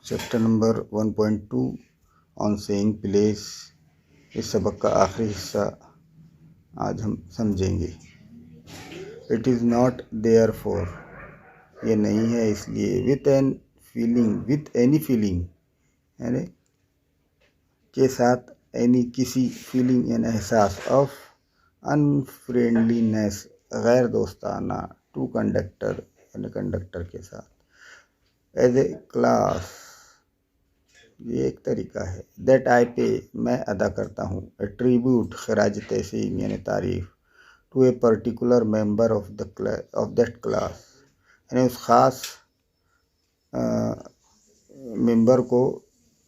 Chapter number 1.2 on saying please. इस सबक का आखिरी हिस्सा आज हम समझेंगे। It is not there for, ये नहीं है इसलिए। विथ एनी फीलिंग यानी के साथ, एनी किसी फीलिंग यानी एहसास ऑफ अनफ्रेंडलीनेस गैर दोस्ताना, टू कंडक्टर यानी कंडक्टर के साथ। एज ए क्लास, ये एक तरीका है। दैट आई पे, मैं अदा करता हूँ। ए ट्रिब्यूट, खराज तहसीन यानी तारीफ। To a particular member of that class, यानी उस ख़ास मेंबर को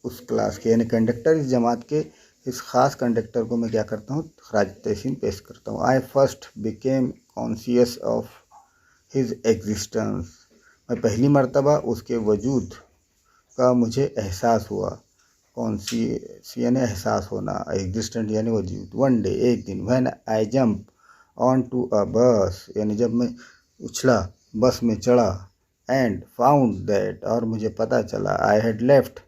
उस क्लास के, यानी कंडक्टर इस जमात के इस ख़ास कंडक्टर को मैं क्या करता हूँ, खराज तहसीन पेश करता हूँ। I first became conscious of his existence, मैं पहली मर्तबा उसके वजूद का मुझे एहसास हुआ। कॉन्शियस यानी एहसास होना, एग्जिस्टेंट यानी वजूद। वन डे, एक दिन। When I jump on to a bus, यानी जब मैं उछला, बस में चढ़ा। एंड फाउंड दैट, और मुझे पता चला। आई हैड लेफ्ट,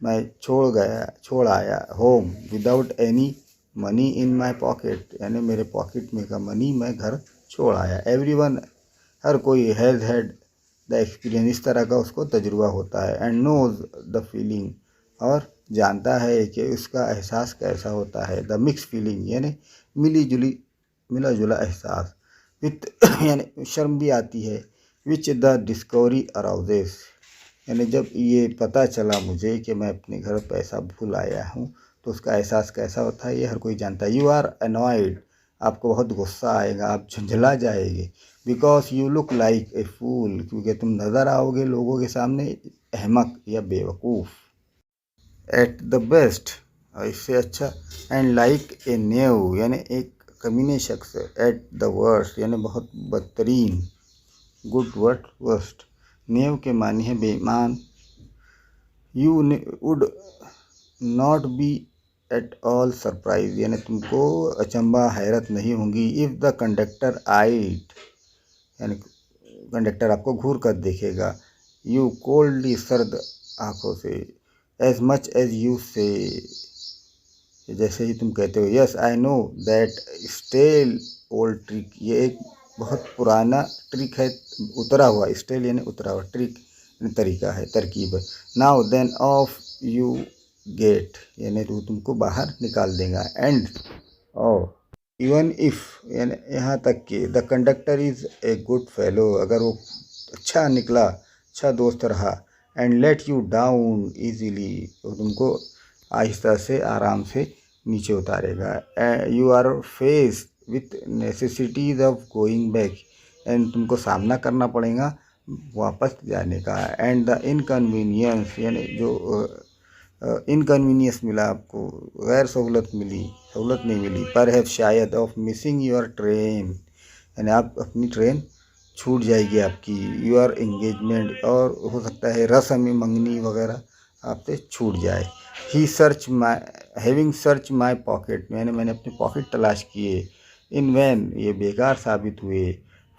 मैं छोड़ आया। Home without any money in my pocket, यानी मेरे पॉकेट में का मनी मैं घर छोड़ आया। एवरीवन, हर कोई, हैज़ हैड द एक्सपीरियंस, इस तरह का उसको तजुर्बा होता है। एंड नोज द फीलिंग, और जानता है कि उसका एहसास कैसा होता है। द मिक्स फीलिंग यानी मिला जुला एहसास। विथ यानी शर्म भी आती है। विच द डिस्कवरी अराउजेस, यानी जब ये पता चला मुझे कि मैं अपने घर पैसा भूल आया हूँ तो उसका एहसास कैसा होता है, ये हर कोई जानता है। यू आर अनॉयड, आपको बहुत गुस्सा आएगा, आप झुंझला जाएंगे। Because you look like a fool, क्योंकि तुम नज़र आओगे लोगों के सामने अहमक या बेवकूफ़। एट द बेस्ट, और इससे अच्छा। एंड लाइक ए न्यू, यानी एक कमीने शख्स। एट द वर्स्ट, यानी बहुत बदतरीन। Good word worst. न्यू के मानी है बेईमान। You would not be at all surprised, यानी तुमको अचंबा हैरत नहीं होंगी। इफ़ द कंडक्टर आइट, यानी कंडक्टर आपको घूर कर देखेगा। यू कोल्डली, सर्द आंखों से। एज मच एज यू से, जैसे ही तुम कहते हो। Yes I know that stale old trick, ये एक बहुत पुराना ट्रिक है, उतरा हुआ। स्टेल यानी उतरा हुआ, ट्रिक तरीका है, तरकीब है। Now then off you get, यानी वो तुमको बाहर निकाल देगा। एंड और इवन इफ़, यानी यहाँ तक कि the conductor is a good fellow, अगर वो अच्छा निकला, अच्छा दोस्त रहा। And let you down easily, तो तुमको आहिस्ता से, आराम से नीचे उतारेगा। You are face with necessities of going back, and तुमको सामना करना पड़ेगा वापस जाने का। एंड द इनकन्वीनियंस, यानी जो इनकन्वीनियंस मिला आपको, गैर सहूलत नहीं मिली। पर है शायद ऑफ मिसिंग योर ट्रेन, यानी आप अपनी ट्रेन छूट जाएगी आपकी। योर एंगेजमेंट, और हो सकता है रस्म मंगनी वगैरह आपसे छूट जाए। हैविंग सर्च माई पॉकेट, मैंने अपने पॉकेट तलाश किए। इन वैन, ये बेकार साबित हुए।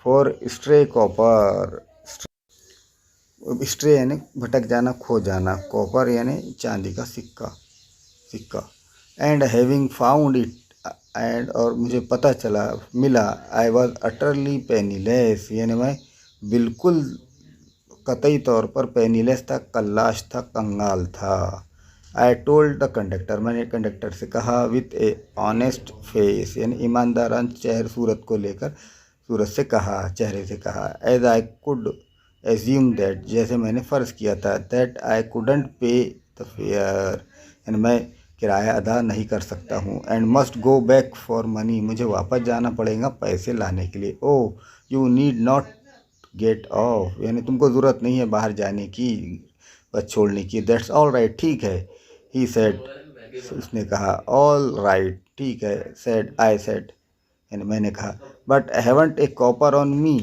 फॉर स्ट्रे कॉपर, स्ट्रे यानी भटक जाना, खो जाना। कॉपर यानी चांदी का सिक्का। And having found it, and और मुझे पता चला, मिला। आई वॉज अटरली पेनीलेस, यानी मैं बिल्कुल कतई तौर पर पेनीलेस था, कल्लाश था, कंगाल था। आई टोल्ड द कंडक्टर, मैंने कंडक्टर से कहा। विथ ए ऑनेस्ट फेस, यानी ईमानदारान सूरत से कहा, चेहरे से कहा। As I could assume that, जैसे मैंने फ़र्ज़ किया था। That I couldn't pay the fare, यानी मैं किराया अदा नहीं कर सकता हूँ। And must go back for money, मुझे वापस जाना पड़ेगा पैसे लाने के लिए। Oh you need not get off, यानी तुमको ज़रूरत नहीं है बाहर जाने की, बस छोड़ने की। दैट्स ऑल राइट, ठीक है। ही सेड, उसने कहा। ऑल राइट, ठीक है। आई सेड, यानी मैंने कहा। But haven't a copper on me,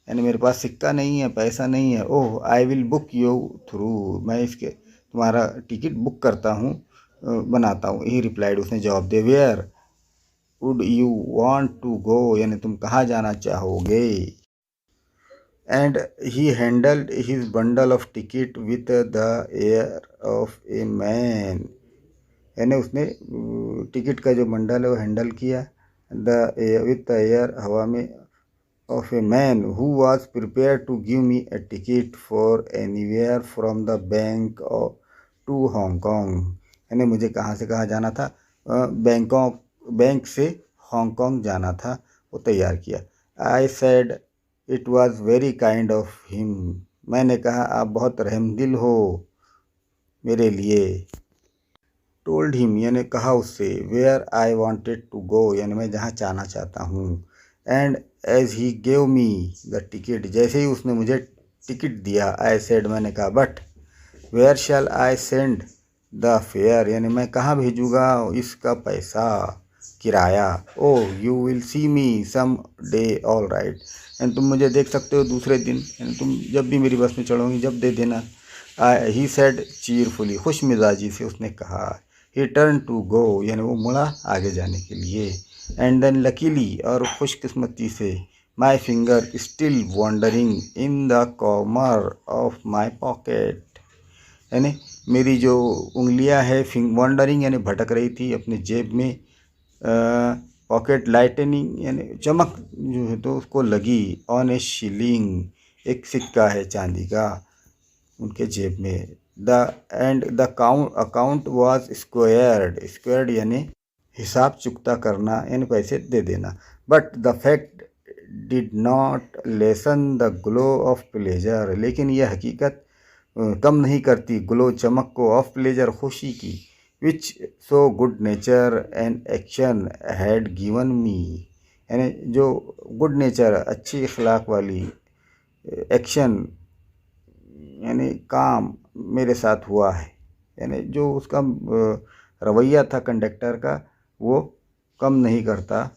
यानी मेरे पास सिक्का नहीं है, पैसा नहीं है। Oh I will book you through, मैं इसके तुम्हारा टिकट बुक करता हूँ, बनाता हूँ। ही रिप्लाइड, उसने जवाब दे। Where would you want to go, यानी तुम कहाँ जाना चाहोगे। And he handled his bundle of ticket with the air of a man, यानी उसने टिकट का जो बंडल है वो हैंडल किया द विथ द एयर, हवा में, of a man who was prepared to give me a ticket for anywhere from the bank to Hong Kong, यानी मुझे कहाँ से कहाँ जाना था, बैंकॉक, बैंक से हांगकांग जाना था, वो तैयार किया। I said it was very kind of him, मैंने कहा आप बहुत रहमदिल हो मेरे लिए। टोल्ड हिम, यानी कहा उससे, where I wanted to go, यानी मैं जहाँ जाना चाहता हूँ। And as he gave me the ticket, जैसे ही उसने मुझे टिकट दिया, आई सेड, मैंने कहा, but where shall I send the fare, यानी मैं कहाँ भेजूँगा इसका पैसा, किराया। Oh you will see me some day, all right, यानी तुम मुझे देख सकते हो दूसरे दिन, यानी तुम जब भी मेरी बस में चढ़ोगी जब दे देना। ही सेड चीयरफुली, खुश मिजाजी से उसने कहा। ही टर्न टू गो, यानी वो मुड़ा आगे जाने के लिए। एंड देन लकीली, और खुशकिस्मती से, my finger still wandering in the corner of my pocket, यानी मेरी जो उंगलियां है वॉन्डरिंग यानी भटक रही थी अपने जेब में, पॉकेट लाइटनिंग यानी चमक जो है तो उसको लगी, ऑन ए शिलिंग, एक सिक्का है चांदी का उनके जेब में। The end the account was squared यानी हिसाब चुकता करना यानी पैसे दे देना। But the fact did not lesson the glow of pleasure, लेकिन यह हकीकत कम नहीं करती ग्लो, चमक को, ऑफ प्लेजर, खुशी की, which so good nature and action had given me, यानी जो गुड नेचर, अच्छी अखलाक वाली, एक्शन यानी काम मेरे साथ हुआ है, यानी जो उसका रवैया था कंडक्टर का वो कम नहीं करता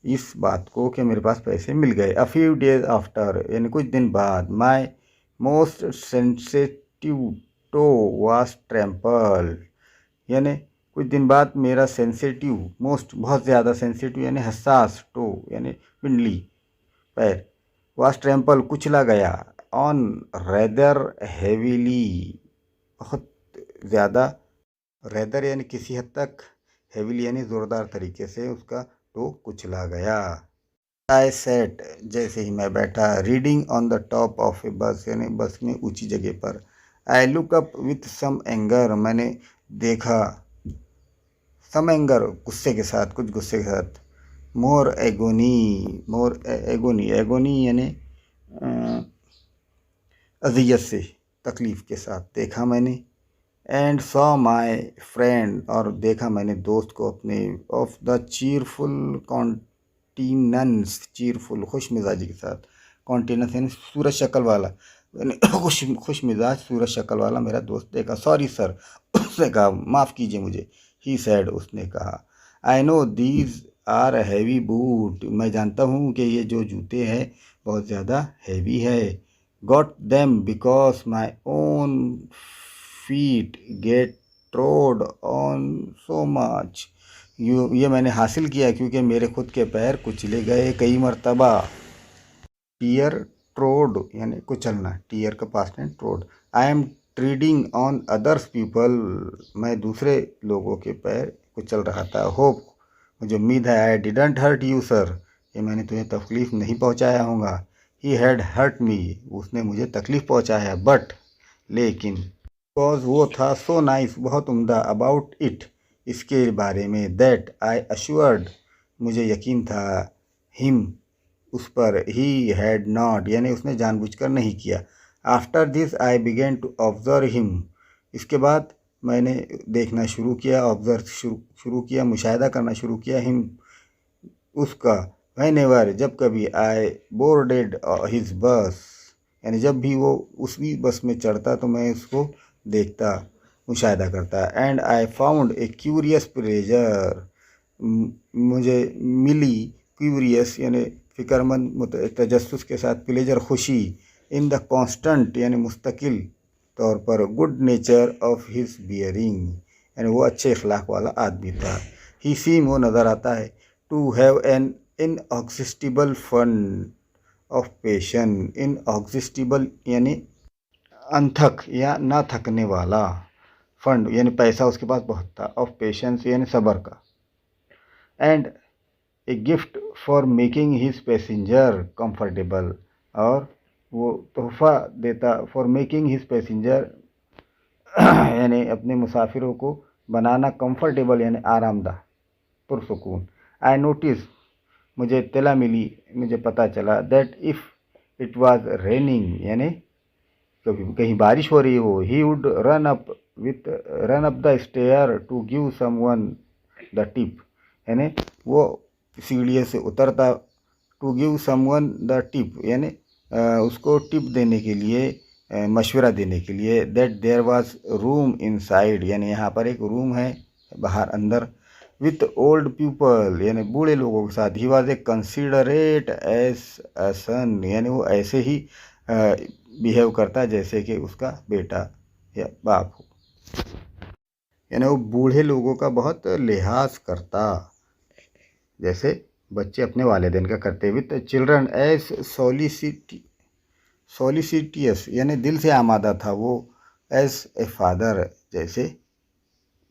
इस बात को कि मेरे पास पैसे मिल गए। अ फ्यू डेज आफ्टर, यानी कुछ दिन बाद, my most sensitive toe was trampled, यानी कुछ दिन बाद मेरा सेंसिटिव, मोस्ट बहुत ज़्यादा सेंसिटिव यानी हसास, टो यानी पिंडली, पैर, वाज ट्रैम्पल कुचला गया, ऑन रेदर हेवीली बहुत ज़्यादा, रेदर यानी किसी हद तक, हेवीली यानी ज़ोरदार तरीके से उसका तो कुचला गया। आई सेट, जैसे ही मैं बैठा, riding on the top of a bus, यानी बस में ऊंची जगह पर। I look up with some anger, मैंने देखा, सम एंगर गुस्से के साथ, कुछ गुस्से के साथ। मोर एगोनी, एगोनी यानी अजियत से, तकलीफ़ के साथ देखा मैंने। एंड सॉ माई फ्रेंड, और देखा मैंने दोस्त को अपने, ऑफ द चीरफुल कॉन्टीनेंस, चीरफुल खुश मिजाजी के साथ, कॉन्टीनेंस यानी सूरज शक्ल वाला, यानी खुश मिजाज सूरज शक्ल वाला मेरा दोस्त देखा। सॉरी सर, उसने कहा, माफ़ कीजिए मुझे। ही सैड, उसने कहा, I know these are heavy boot, मैं जानता हूँ कि ये जो जूते हैं बहुत ज़्यादा हैवी है। Got them because my own feet get trod on so much, ये मैंने हासिल किया क्योंकि मेरे खुद के पैर कुचले गए कई मरतबा। टीयर, ट्रोड यानी कुचलना, टीयर का past tense trod. I am treading on others people, मैं दूसरे लोगों के पैर कुचल रहा था। होप, मुझे उम्मीद है, I didn't hurt you sir, ये मैंने तुम्हें तकलीफ़ नहीं पहुंचाया होगा। ही हैड हर्ट मी, उसने मुझे तकलीफ़ पहुंचाया, बट लेकिन, बिकॉज वो था, सो नाइस बहुत उम्दा, अबाउट इट इसके बारे में, दैट आई अश्योर्ड मुझे यकीन था, हिम उस पर, ही हैड नॉट यानी उसने जानबूझकर नहीं किया। After this I began to observe him, इसके बाद मैंने देखना शुरू किया, ऑब्जर्व शुरू किया, मुशाहिदा करना शुरू किया, हिम उसका, व्हेनेवर जब कभी, आई बोर्डेड हिज बस, यानी जब भी वो उसी बस में चढ़ता तो मैं उसको देखता, मुशाहिदा करता। And I found a curious pleasure, मुझे मिली, क्यूरियस यानी फ़िक्रमंद, तजस्सुस के साथ, प्लेजर खुशी, इन द कॉन्स्टेंट यानी मुस्तकिल तौर पर, good nature of his bearing, यानी वो अच्छे अखलाक वाला आदमी था। ही सीम, वो नज़र आता है, to have an inexhaustible fun of passion, inexhaustible यानी अनथक या ना थकने वाला, फंड यानी पैसा उसके पास बहुत था, ऑफ पेशेंस यानी सब्र का, and a gift for making his passenger comfortable, और वो तोहफा देता फॉर मेकिंग हिज पैसेंजर यानी अपने मुसाफिरों को बनाना कंफर्टेबल यानी आरामदा, पुरसकून। आई नोटिस मुझे इत्तला मिली, मुझे पता चला, that if it was raining यानी कभी कहीं बारिश हो रही हो, he would run up the stair to give someone the tip, यानी वो सीढ़ियों से उतरता, to give someone the tip यानी उसको टिप देने के लिए, मशवरा देने के लिए, that there was room inside यानी यहाँ पर एक रूम है बाहर अंदर, विथ ओल्ड पीपल यानी बूढ़े लोगों के साथ, he was a considerate as a son यानी वो ऐसे ही बिहेव करता जैसे कि उसका बेटा या बाप हो, यानी वो बूढ़े लोगों का बहुत लिहाज करता जैसे बच्चे अपने वालिदैन का करते, विथ चिल्ड्रन एज सोलिसिटियस यानी दिल से आमादा था वो, एज ए फादर जैसे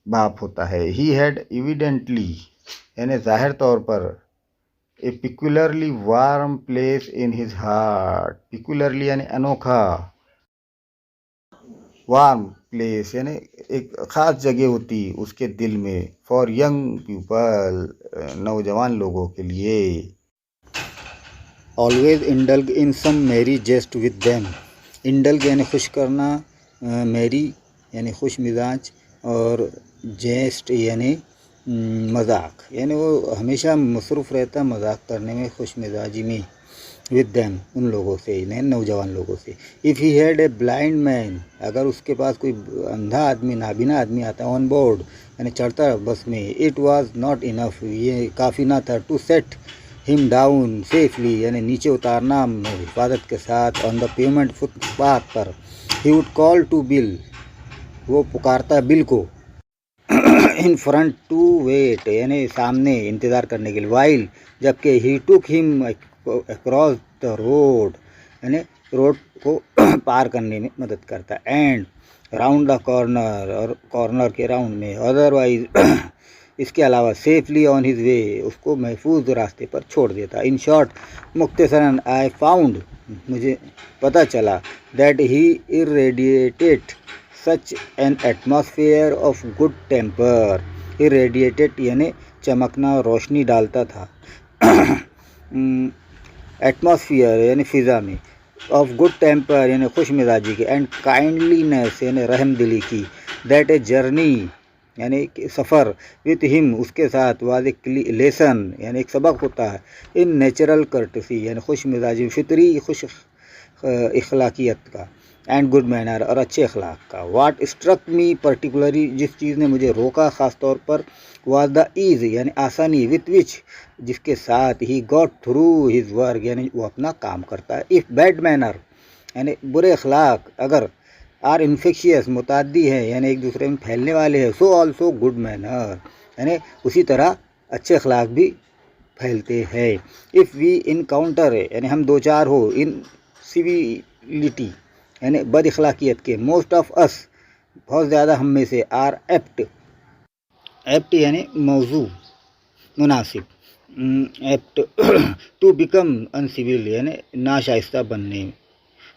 बाप होता है, ही हैड एविडेंटली यानी जाहिर तौर पर, a peculiarly warm place in his heart, peculiarly यानी अनोखा, वार्म प्लेस यानी एक ख़ास जगह होती उसके दिल में, फॉर यंग पीपल नौजवान लोगों के लिए, ऑलवेज इंडल्ग इन सम मेरी जेस्ट विद देम, इंडल्ग यानी खुश करना, मेरी यानी खुश मिजाज, और जेस्ट यानी मजाक, यानी वो हमेशा मसरूफ़ रहता मजाक करने में, खुश मिजाजी में, विद दैम उन लोगों से, नौजवान लोगों से। If he had a blind man, अगर उसके पास कोई अंधा आदमी, नाबीना आदमी आता ऑन बोर्ड यानी चढ़ता बस में, इट वाज नॉट इनफ ये काफ़ी ना था, to set him down safely यानी नीचे उतारना हिफाजत के साथ, ऑन द पेमेंट फुटपाथ पर, he would call to Bill वो पुकारता बिल को, इन फ्रंट टू वेट यानी सामने इंतज़ार करने के लिए, वाइल जबकि he took him across the road यानी रोड को पार करने में मदद करता, एंड राउंड द कॉर्नर और कॉर्नर के राउंड में, अदरवाइज इसके अलावा सेफली ऑन हिज वे उसको महफूज रास्ते पर छोड़ देता। इन शॉर्ट मुख्तसरन आई फाउंड मुझे पता चला, that he irradiated such an atmosphere of good temper, irradiated यानी चमकना रोशनी डालता था एटमॉस्फेयर यानी फ़िज़ा में, ऑफ गुड टेम्पर यानी खुश मिजाजी की, एंड काइंडलीनेस यानी रहम दिली की, दैट ए जर्नी यानी सफ़र, विथ हिम उसके साथ, वाज ए लेसन यानी एक सबक होता है, इन नेचुरल कर्टसी यानी खुश मिजाजी फितरी खुश इखलाकियत का, एंड गुड मैनर और अच्छे अखलाक का। वाट स्ट्रक मी पर्टिकुलरली जिस चीज़ ने मुझे रोका ख़ास तौर पर, वाज द ईज़ यानी आसानी, विथ विच जिसके साथ, he got through his work यानी वो अपना काम करता है। इफ़ बैड मैनर यानी बुरे अखलाक अगर आर इन्फेक्शियस मुताद्दी है यानी एक दूसरे में फैलने वाले हैं, सो ऑल्सो गुड मैनर यानी उसी तरह अच्छे अखलाक भी फैलते हैं। इफ़ वी इनकाउंटर यानी हम दो चार हो, इन सिविलिटी यानी बद अखलाकियत के, मोस्ट ऑफ अस बहुत ज़्यादा हम में से, आर एप्ट यानी मौजू मुनासिब, एप्ट टू बिकम अनसिविल यानी नाशाइस्ता बनने में,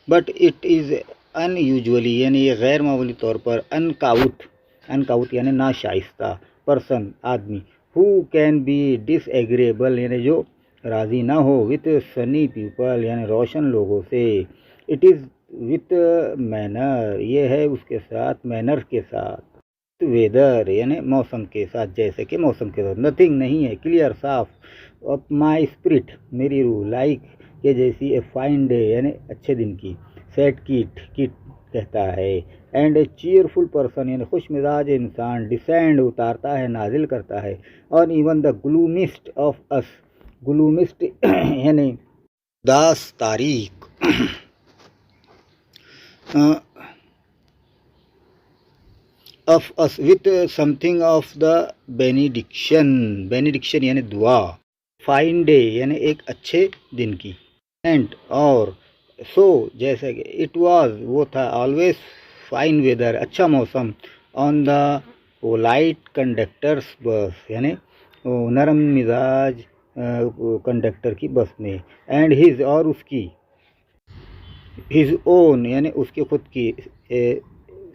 बट इट इज़ अनयूजुअली यानी ये गैर मामूली तौर पर, अनकाउट यानी नाशाइस्ता पर्सन आदमी, हु कैन बी डिसएग्रेबल यानी जो राज़ी ना हो, विथ सनी पीपल यानी रोशन लोगों से, इट इज़ विथ मैनर ये है उसके साथ, मैनर के साथ, वेदर यानी मौसम के साथ, जैसे कि मौसम के साथ, नथिंग नहीं है, क्लियर साफ, ऑफ माई स्पिरिट मेरी रूह, लाइक ये जैसी, ए फाइन डे यानी अच्छे दिन की, सेट किट कहता है, एंड ए चीयरफुल पर्सन यानी खुश मिजाज इंसान, डिसेंड उतारता है नाजिल करता है, और इवन द ग्लूमिस्ट ऑफ अस, ग्लूमिस्ट यानी दास तारीख of us with something of the benediction यानी दुआ, फाइन डे यानी एक अच्छे दिन की। एंड और सो जैसे कि इट वाज वो था ऑलवेज फाइन वेदर अच्छा मौसम ऑन द वो लाइट कंडक्टर्स बस यानी वो नरम मिजाज कंडक्टर की बस में एंड हिज और उसकी हिज ओन यानी उसकी खुद की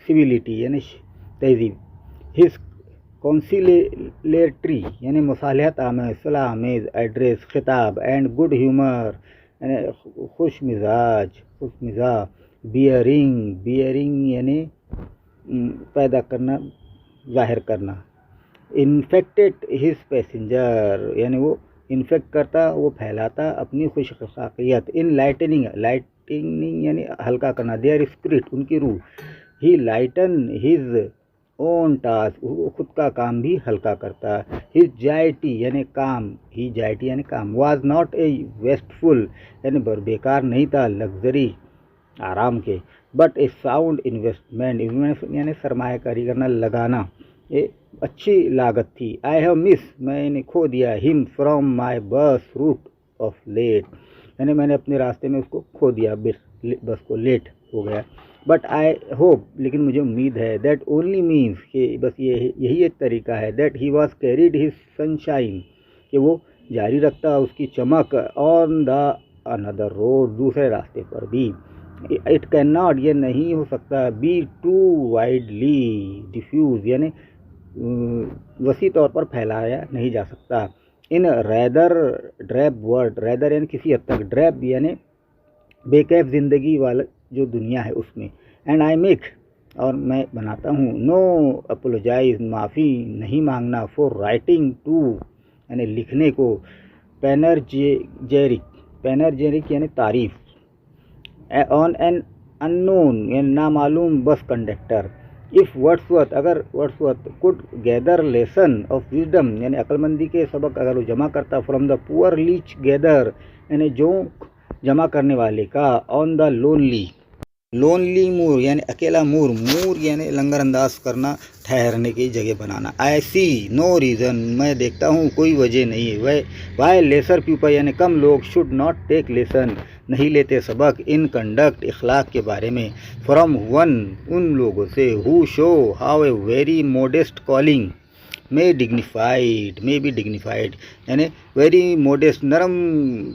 सिविलिटी यानी तहजीब हिज कॉन्सिलेटरी यानी मुसालहत आमेज सलाह आमेज एड्रेस खिताब एंड गुड ह्यूमर यानी खुश मिजा बियरिंग यानी पैदा करना ज़ाहिर करना इन्फेक्टेड हिज पैसेंजर यानी वो इन्फेक्ट करता वो फैलाता अपनी खुश अखलाकियत इन लाइटनिंग यानी हल्का करना देयर स्पिरिट उनकी रूह ही लाइटन हिज ओन टास्क वो खुद का काम भी हल्का करता हिज जाइटी यानी काम ही जाइटी यानी काम वाज नॉट ए वेस्टफुल यानी बेकार नहीं था लग्जरी आराम के बट ए साउंड इन्वेस्टमेंट यानी सरमायाकारी करना लगाना ये अच्छी लागत थी आई हैव मिस मैंने खो दिया him from my bus route of late यानी मैंने अपने रास्ते में उसको खो दिया बस को लेट हो गया बट आई होप लेकिन मुझे उम्मीद है दैट ओनली मीन्स कि बस यही एक तरीका है that he was carried his sunshine कि वो जारी रखता उसकी चमक ऑन द अनदर रोड दूसरे रास्ते पर भी इट कैन नॉट ये नहीं हो सकता बी टू वाइडली डिफ्यूज यानी वसी तौर पर फैलाया नहीं जा सकता इन रैदर ड्रैब वर्ड रैदर यानी किसी हद तक ड्रैब यानी बेकैफ ज़िंदगी वाला जो दुनिया है उसमें एंड आई मेक और मैं बनाता हूँ नो अपोलोजाइज माफ़ी नहीं मांगना फॉर राइटिंग टू यानी लिखने को पैनर्जेरिक यानी तारीफ ऑन एन अननोन यानी नामालूम बस कंडक्टर इफ़ वर्ड्सवर्थ अगर Wordsworth could gather lesson of wisdom यानी अक्लमंदी के सबक अगर वो जमा करता from the poor leech gather यानी जोंक जमा करने वाले का ऑन द लोनली मूर यानी अकेला मूर यानी लंगर अंदाज करना ठहरने की जगह बनाना आई सी नो रीज़न मैं देखता हूँ कोई वजह नहीं है वाई लेसर पीपल यानी कम लोग शुड नॉट टेक लेसन नहीं लेते सबक इन कंडक्ट इखलाक के बारे में फ्रॉम वन उन लोगों से who show how a very modest calling may be dignified यानी वेरी मोडेस्ट नरम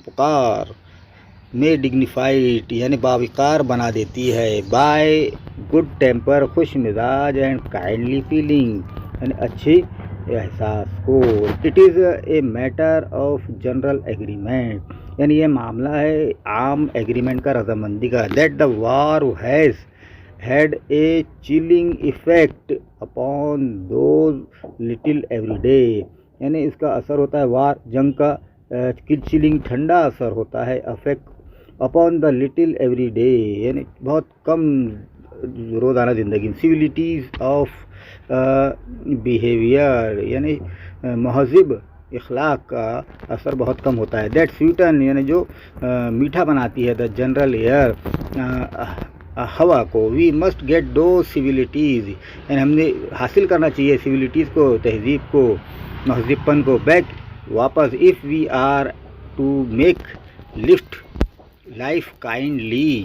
पुकार में डिग्निफाइड यानी बाविकार बना देती है बाय गुड टेम्पर खुश मिजाज एंड काइंडली फीलिंग यानी अच्छे एहसास को it is a matter of general agreement यानी ये मामला है आम एग्रीमेंट का रजामंदी का that the war has had a chilling effect upon those little everyday यानी इसका असर होता है वार जंग का चिलिंग ठंडा असर होता है affect upon the little every day यानी बहुत कम रोज़ाना ज़िंदगी सिविलिटीज़ ऑफ बिहेवियर यानी महज़िब इखलाक का असर बहुत कम होता है दैट स्वीटन यानी जो मीठा बनाती है द जनरल एयर हवा को वी मस्ट गेट दो सिविलिटीज़ यानी हमने हासिल करना चाहिए सिविलिटीज़ को तहजीब को महज़िबपन को बैक वापस if we are to make lift life kindly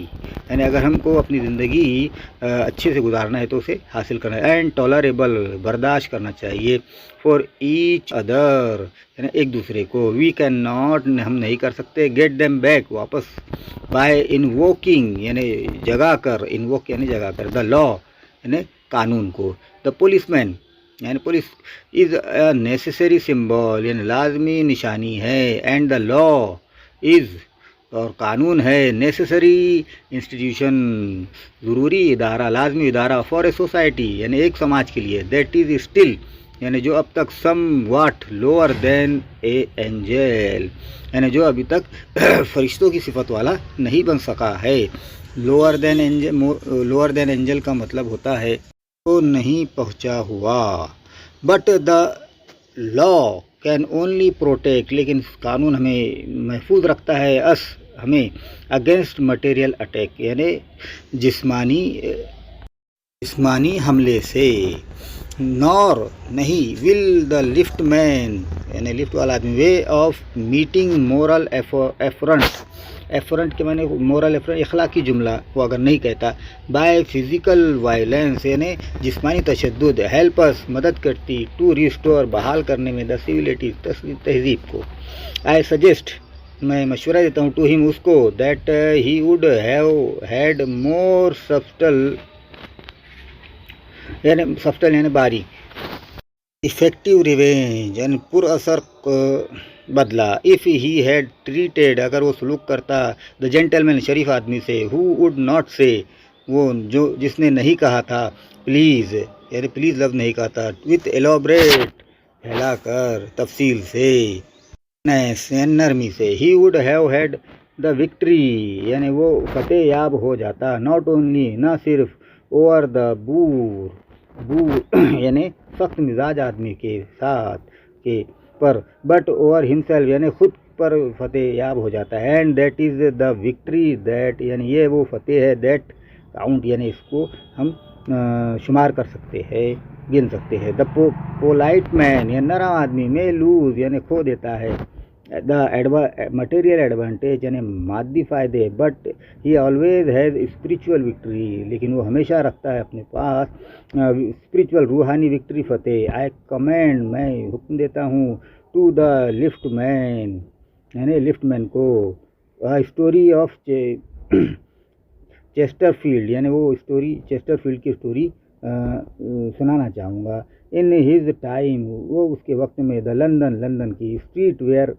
यानी अगर हमको अपनी ज़िंदगी अच्छे से गुजारना है तो उसे हासिल करना है एंड टॉलरेबल बर्दाश्त करना चाहिए फॉर ईच अदर यानी एक दूसरे को वी कैन नॉट हम नहीं कर सकते गेट देम बैक वापस बाय इन्वोकिंग यानी जगा कर इन्वोक यानी जगा कर द लॉ यानी कानून को द पुलिसमैन यानी police is a necessary symbol यानी लाजमी निशानी है एंड द लॉ इज़ और कानून है नेसेसरी इंस्टीट्यूशन ज़रूरी इदारा लाजमी इदारा फॉर ए सोसाइटी यानी एक समाज के लिए दैट इज़ स्टिल यानी जो अब तक सम वाट लोअर देन ए एंजल यानी जो अभी तक फरिश्तों की सिफत वाला नहीं बन सका है लोअर देन एंजल का मतलब होता है तो नहीं पहुंचा हुआ but the law can only protect लेकिन कानून हमें महफूज रखता है हमें अगेंस्ट मटेरियल अटैक यानी जिस्मानी हमले से नॉर नहीं विल द लिफ्ट मैन यानी लिफ्ट वाला आदमी way of meeting moral affront affront के माने मोरल एफरेंट इखलाकी जुमला वो अगर नहीं कहता, बाय फिजिकल वायलेंस यानी जिस्मानी तशद्दुद, हेल्प अस मदद करती, टू रिस्टोर बहाल करने में द सिविलिटी तहजीब को। आई सजेस्ट मैं मशवरा देता हूँ टू हिम उसको, that he would have had more subtle यानी बारी, इफेक्टिव रिवेंज यानी पुरअसर बदला, इफ़ ही हैड ट्रीटेड अगर वो सलूक करता, द जेंटलमैन शरीफ आदमी से, हु वुड नॉट से वो जो जिसने नहीं कहा था, प्लीज़ यानी प्लीज़ लफ्ज़ नहीं कहा था, विथ एलोबरेट फैलाकर तफसील से नरमी से, he would have had the victory यानी वो फतेह याब हो जाता, नॉट ओनली न सिर्फ, ओवर द बूर यानी सख्त मिजाज आदमी के साथ के पर, बट ओवर हिमसेल्फ यानी खुद पर फतेह याब हो जाता है, and that is the victory that यानी ये वो फतेह है, दैट काउंट यानी इसको हम शुमार कर सकते हैं, गिन सकते हैं। द पोलाइट मैन या नरम आदमी में लूज यानी खो देता है द मटेरियल एडवांटेज यानी मादी फ़ायदे, but he always has spiritual victory लेकिन वो हमेशा रखता है अपने पास स्पिरिचुअल रूहानी विक्ट्री फतेह। आई कमेंड मैं हुक्म देता हूँ, टू द लिफ्ट मैन यानी लिफ्ट मैन को, स्टोरी ऑफ चेस्टरफील्ड यानी वो स्टोरी चेस्टरफील्ड की स्टोरी सुनाना चाहूँगा। इन हिज टाइम वो उसके वक्त में, द लंदन की स्ट्रीट वेयर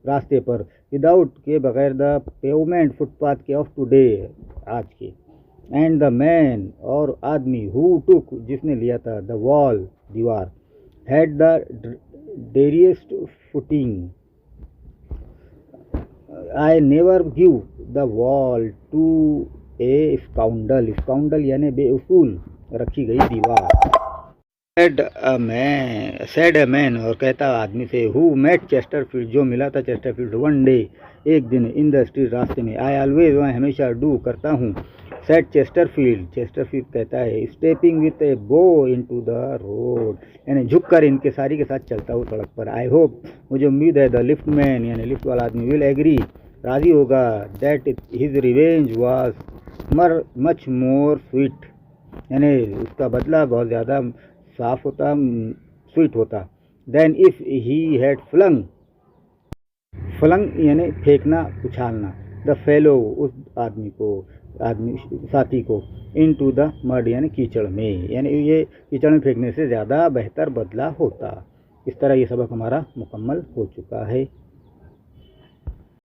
रास्ते पर, विदाउट के बगैर, द पेवमेंट फुटपाथ के, ऑफ टुडे आज के, एंड द मैन और आदमी, हु टुक जिसने लिया था, द वॉल दीवार, had the dearest footing, I never give the wall to a scoundrel यानी बेउसूल रखी गई दीवार। सेड अ मैन और कहता आदमी से, हु मेट चेस्टरफील्ड जो मिला था चेस्टरफील्ड, वन डे एक दिन, इन द स्ट्रीट रास्ते में, आई ऑलवेज मैं हमेशा, डू करता हूँ, सेड चेस्टरफील्ड कहता है, स्टेपिंग विथ ए बो इनटू द रोड यानी झुककर इनके सारी के साथ चलता हूँ सड़क पर। आई होप मुझे उम्मीद है, द लिफ्ट मैन यानी लिफ्ट वाला आदमी, विल एग्री राज़ी होगा, that his revenge was much more sweet यानी उसका बदला बहुत ज़्यादा साफ होता, स्वीट होता, then if he had flung यानी फेंकना उछालना, द फेलो उस आदमी साथी को, इनटू द मड यानी कीचड़ में यानी ये कीचड़ में फेंकने से ज़्यादा बेहतर बदला होता। इस तरह ये सबक हमारा मुकम्मल हो चुका है।